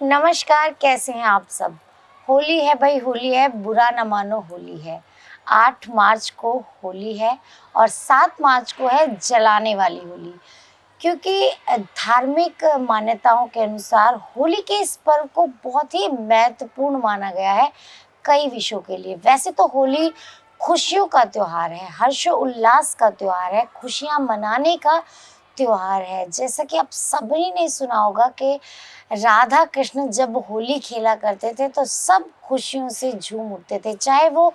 नमस्कार, कैसे हैं आप सब। होली है भाई, होली है, बुरा न मानो होली है। 8 मार्च को होली है और 7 मार्च को है जलाने वाली होली। क्योंकि धार्मिक मान्यताओं के अनुसार होली के इस पर्व को बहुत ही महत्वपूर्ण माना गया है कई विषयों के लिए। वैसे तो होली खुशियों का त्योहार है, हर्षोल्लास का त्योहार है, खुशियाँ मनाने का त्योहार है। जैसा कि आप सभी ने सुना होगा कि राधा कृष्ण जब होली खेला करते थे तो सब खुशियों से झूम उठते थे, चाहे वो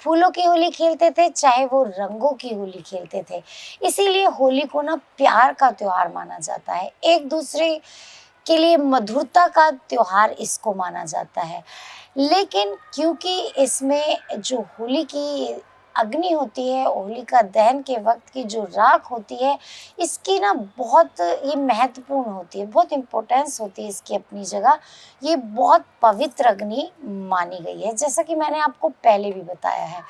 फूलों की होली खेलते थे, चाहे वो रंगों की होली खेलते थे। इसीलिए होली को ना प्यार का त्योहार माना जाता है, एक दूसरे के लिए मधुरता का त्योहार इसको माना जाता है। लेकिन क्योंकि इसमें जो होली की अग्नि होती है, होलिका दहन के वक्त की जो राख होती है, इसकी ना बहुत ये महत्वपूर्ण होती है, बहुत इम्पोर्टेंस होती है इसकी अपनी जगह। ये बहुत पवित्र अग्नि मानी गई है, जैसा कि मैंने आपको पहले भी बताया है।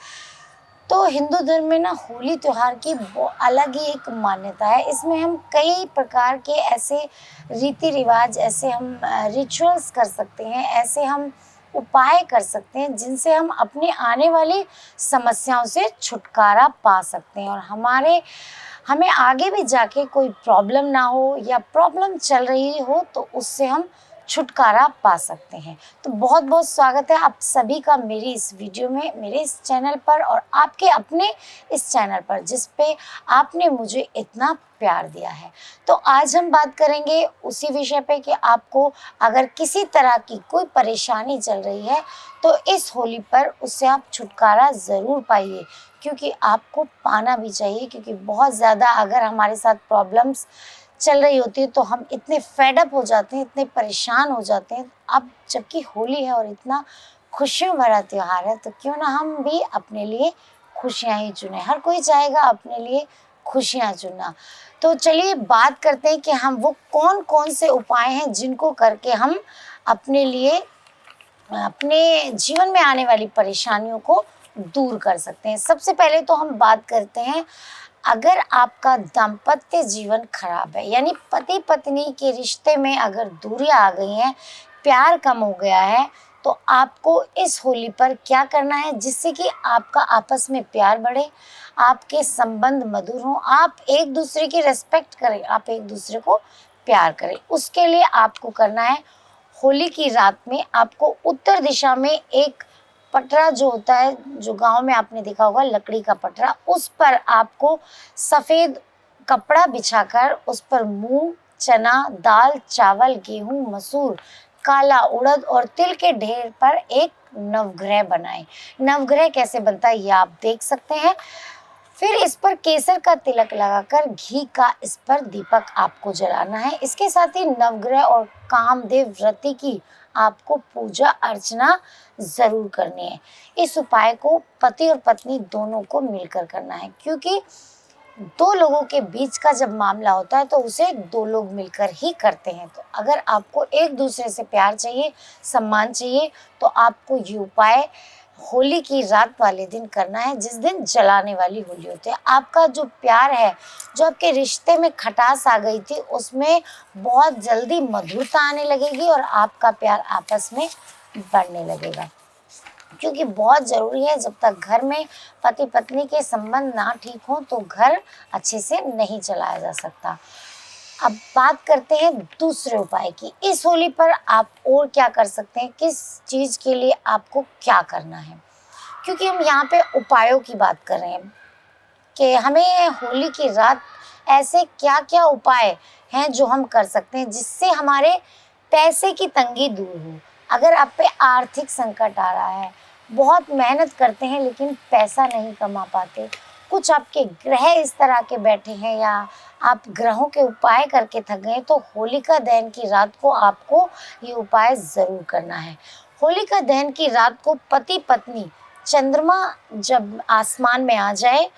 तो हिंदू धर्म में ना होली त्योहार की अलग ही एक मान्यता है। इसमें हम कई प्रकार के ऐसे रीति रिवाज, ऐसे हम रिचुअल्स कर सकते हैं, ऐसे हम उपाय कर सकते हैं जिनसे हम अपनी आने वाली समस्याओं से छुटकारा पा सकते हैं और हमें आगे भी जाके कोई प्रॉब्लम ना हो या प्रॉब्लम चल रही हो तो उससे हम छुटकारा पा सकते हैं। तो बहुत बहुत स्वागत है आप सभी का मेरी इस वीडियो में, मेरे इस चैनल पर और आपके अपने इस चैनल पर जिस पे आपने मुझे इतना प्यार दिया है। तो आज हम बात करेंगे उसी विषय पे कि आपको अगर किसी तरह की कोई परेशानी चल रही है तो इस होली पर उससे आप छुटकारा ज़रूर पाइए, क्योंकि आपको पाना भी चाहिए। क्योंकि बहुत ज़्यादा अगर हमारे साथ प्रॉब्लम्स चल रही होती है तो हम इतने फेड अप हो जाते हैं, इतने परेशान हो जाते हैं। अब जबकि होली है और इतना खुशियों भरा त्योहार है, तो क्यों ना हम भी अपने लिए खुशियाँ ही चुने। हर कोई चाहेगा अपने लिए खुशियाँ चुनना। तो चलिए बात करते हैं कि हम वो कौन कौन से उपाय हैं जिनको करके हम अपने लिए अपने जीवन में आने वाली परेशानियों को दूर कर सकते हैं। सबसे पहले तो हम बात करते हैं, अगर आपका दाम्पत्य जीवन खराब है, यानी पति पत्नी के रिश्ते में अगर दूरियां आ गई हैं, प्यार कम हो गया है, तो आपको इस होली पर क्या करना है जिससे कि आपका आपस में प्यार बढ़े, आपके संबंध मधुर हों, आप एक दूसरे की रिस्पेक्ट करें, आप एक दूसरे को प्यार करें। उसके लिए आपको करना है, होली की रात में आपको उत्तर दिशा में एक पटरा जो होता है, जो गांव में आपने देखा होगा, लकड़ी का पटरा, उस पर आपको सफ़ेद कपड़ा बिछाकर उस पर मूंग, चना, दाल, चावल, गेहूं, मसूर, काला उड़द और तिल के ढेर पर एक नवग्रह बनाएं। नवग्रह कैसे बनता है ये आप देख सकते हैं। फिर इस पर केसर का तिलक लगाकर घी का इस पर दीपक आपको जलाना है। इसके साथ ही नवग्रह और कामदेव व्रती की आपको पूजा अर्चना ज़रूर करनी है। इस उपाय को पति और पत्नी दोनों को मिलकर करना है, क्योंकि दो लोगों के बीच का जब मामला होता है तो उसे दो लोग मिलकर ही करते हैं। तो अगर आपको एक दूसरे से प्यार चाहिए, सम्मान चाहिए, तो आपको ये उपाय होली की रात वाले दिन करना है, जिस दिन जलाने वाली होली होती है। आपका जो प्यार है, जो आपके रिश्ते में खटास आ गई थी, उसमें बहुत जल्दी मधुरता आने लगेगी और आपका प्यार आपस में बढ़ने लगेगा। क्योंकि बहुत ज़रूरी है, जब तक घर में पति पत्नी के संबंध ना ठीक हो तो घर अच्छे से नहीं चलाया जा सकता। अब बात करते हैं दूसरे उपाय की। इस होली पर आप और क्या कर सकते हैं, किस चीज़ के लिए आपको क्या करना है, क्योंकि हम यहाँ पे उपायों की बात कर रहे हैं कि हमें होली की रात ऐसे क्या क्या उपाय हैं जो हम कर सकते हैं जिससे हमारे पैसे की तंगी दूर हो। अगर आप पे आर्थिक संकट आ रहा है, बहुत मेहनत करते हैं लेकिन पैसा नहीं कमा पाते, कुछ आपके ग्रह इस तरह के बैठे हैं या आप ग्रहों के उपाय करके थक गए, तो होलिका दहन की रात को आपको ये उपाय ज़रूर करना है। होलिका दहन की रात को पति पत्नी, चंद्रमा जब आसमान में आ जाए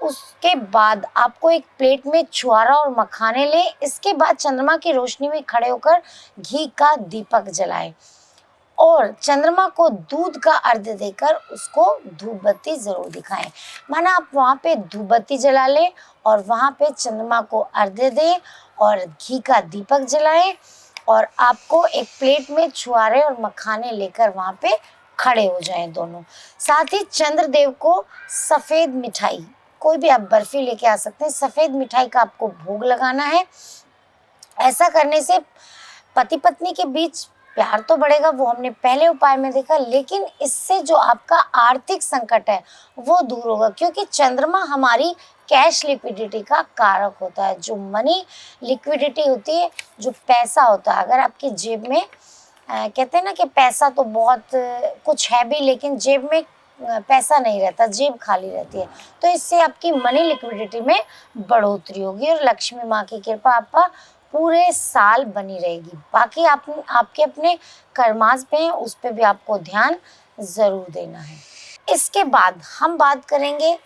उसके बाद आपको एक प्लेट में छुआरा और मखाने लें। इसके बाद चंद्रमा की रोशनी में खड़े होकर घी का दीपक जलाएं और चंद्रमा को दूध का अर्घ्य देकर उसको धूप बत्ती ज़रूर दिखाएं। माना आप वहाँ पे धूप बत्ती जला लें और वहाँ पे चंद्रमा को अर्घ्य दें और घी का दीपक जलाएं और आपको एक प्लेट में छुआरे और मखाने लेकर वहाँ पे खड़े हो जाएं दोनों। साथ ही चंद्रदेव को सफ़ेद मिठाई, कोई भी आप बर्फ़ी लेके आ सकते हैं, सफ़ेद मिठाई का आपको भोग लगाना है। ऐसा करने से पति पत्नी के बीच प्यार तो बढ़ेगा, वो हमने पहले उपाय में देखा, लेकिन इससे जो आपका आर्थिक संकट है वो दूर होगा, क्योंकि चंद्रमा हमारी कैश लिक्विडिटी का कारक होता है। जो मनी लिक्विडिटी होती है, जो पैसा होता है, अगर आपकी जेब में कहते हैं ना कि पैसा तो बहुत कुछ है भी, लेकिन जेब में पैसा नहीं रहता, जेब खाली रहती है, तो इससे आपकी मनी लिक्विडिटी में बढ़ोतरी होगी और लक्ष्मी माँ की कृपा आपका पूरे साल बनी रहेगी। बाकी आपके अपने कर्मास पे हैं, उस पर भी आपको ध्यान ज़रूर देना है। इसके बाद हम बात करेंगे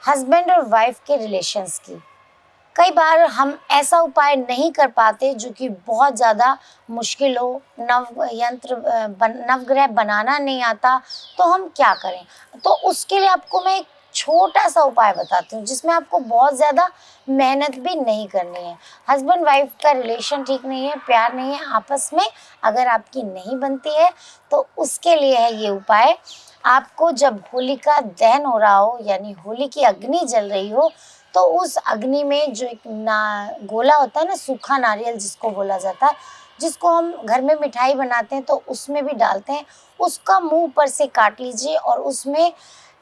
हस्बैंड और वाइफ के रिलेशंस की। कई बार हम ऐसा उपाय नहीं कर पाते जो कि बहुत ज़्यादा मुश्किल हो, नवग्रह बनाना नहीं आता, तो हम क्या करें? तो उसके लिए आपको मैं एक छोटा सा उपाय बताती हूँ जिसमें आपको बहुत ज़्यादा मेहनत भी नहीं करनी है। हस्बैंड वाइफ का रिलेशन ठीक नहीं है, प्यार नहीं है आपस में, अगर आपकी नहीं बनती है, तो उसके लिए है ये उपाय। आपको जब होलिका दहन हो रहा हो, यानी होली की अग्नि जल रही हो, तो उस अग्नि में जो एक गोला होता है ना, सूखा नारियल जिसको बोला जाता है, जिसको हम घर में मिठाई बनाते हैं तो उसमें भी डालते हैं, उसका मुंह ऊपर से काट लीजिए और उसमें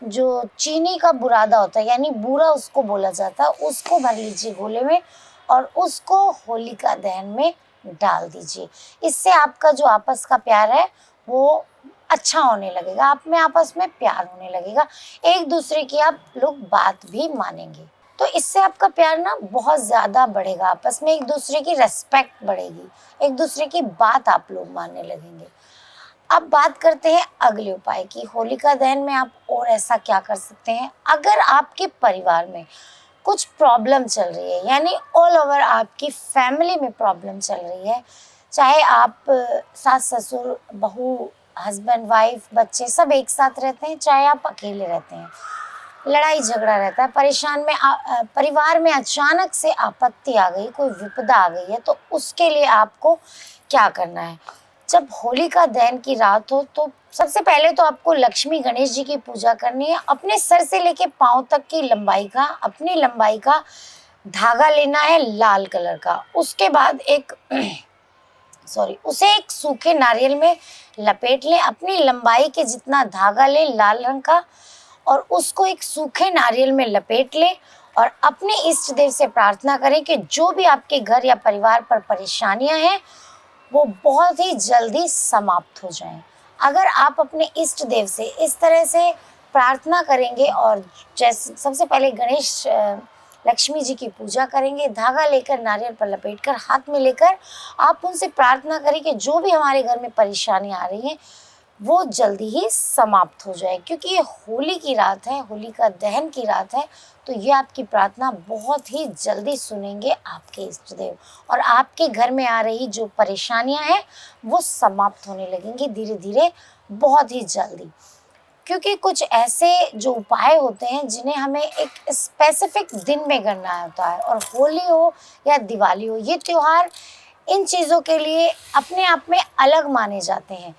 जो चीनी का बुरादा होता है, यानी बूरा उसको बोला जाता है, उसको भर लीजिए गोले में और उसको होलिका दहन में डाल दीजिए। इससे आपका जो आपस का प्यार है वो अच्छा होने लगेगा, आप में आपस में प्यार होने लगेगा, एक दूसरे की आप लोग बात भी मानेंगे। तो इससे आपका प्यार ना बहुत ज़्यादा बढ़ेगा, आपस में एक दूसरे की रिस्पेक्ट बढ़ेगी, एक दूसरे की बात आप लोग मानने लगेंगे। अब बात करते हैं अगले उपाय की। होलिका दहन में आप और ऐसा क्या कर सकते हैं? अगर आपके परिवार में कुछ प्रॉब्लम चल रही है, यानी ऑल ओवर आपकी फैमिली में प्रॉब्लम चल रही है, चाहे आप सास ससुर बहू हस्बैंड वाइफ बच्चे सब एक साथ रहते हैं, चाहे आप अकेले रहते हैं, लड़ाई झगड़ा रहता है, परिवार में अचानक से आपत्ति आ गई, कोई विपदा आ गई है, तो उसके लिए आपको क्या करना है? जब होलिका दहन की रात हो तो सबसे पहले तो आपको लक्ष्मी गणेश जी की पूजा करनी है। अपने सर से लेके पाँव तक की लंबाई का, अपनी लंबाई का धागा लेना है लाल कलर का। उसके बाद उसे एक सूखे नारियल में लपेट लें, अपनी लंबाई के जितना धागा लें लाल रंग का और उसको एक सूखे नारियल में लपेट लें और अपने इष्ट देव से प्रार्थना करें कि जो भी आपके घर या परिवार पर परेशानियां हैं वो बहुत ही जल्दी समाप्त हो जाएं। अगर आप अपने इष्ट देव से इस तरह से प्रार्थना करेंगे और जैसे सबसे पहले गणेश लक्ष्मी जी की पूजा करेंगे, धागा लेकर नारियल पर लपेटकर हाथ में लेकर आप उनसे प्रार्थना करें कि जो भी हमारे घर में परेशानी आ रही है वो जल्दी ही समाप्त हो जाए, क्योंकि ये होली की रात है, होलिका दहन की रात है, तो ये आपकी प्रार्थना बहुत ही जल्दी सुनेंगे आपके इष्ट देव और आपके घर में आ रही जो परेशानियां हैं वो समाप्त होने लगेंगी धीरे धीरे, बहुत ही जल्दी। क्योंकि कुछ ऐसे जो उपाय होते हैं जिन्हें हमें एक स्पेसिफिक दिन में करना होता है, और होली हो या दिवाली हो, ये त्यौहार इन चीज़ों के लिए अपने आप में अलग माने जाते हैं,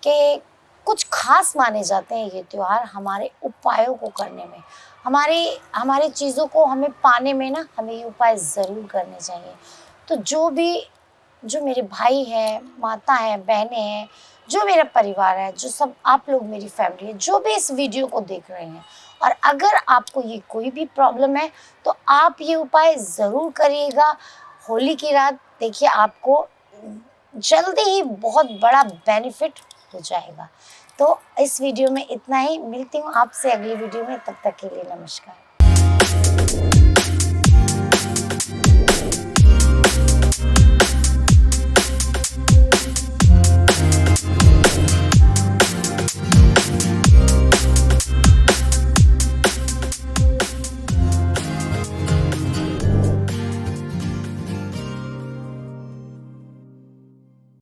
कि कुछ खास माने जाते हैं ये त्यौहार हमारे उपायों को करने में, हमारी चीज़ों को हमें पाने में ना, हमें ये उपाय ज़रूर करने चाहिए। तो जो मेरे भाई हैं, माता हैं, बहनें हैं, जो मेरा परिवार है, जो सब आप लोग मेरी फैमिली है, जो भी इस वीडियो को देख रहे हैं, और अगर आपको ये कोई भी प्रॉब्लम है तो आप ये उपाय ज़रूर करिएगा। होली की रात देखिए आपको जल्दी ही बहुत बड़ा बेनिफिट हो जाएगा। तो इस वीडियो में इतना ही, मिलती हूँ आपसे अगली वीडियो में, तब तक के लिए नमस्कार।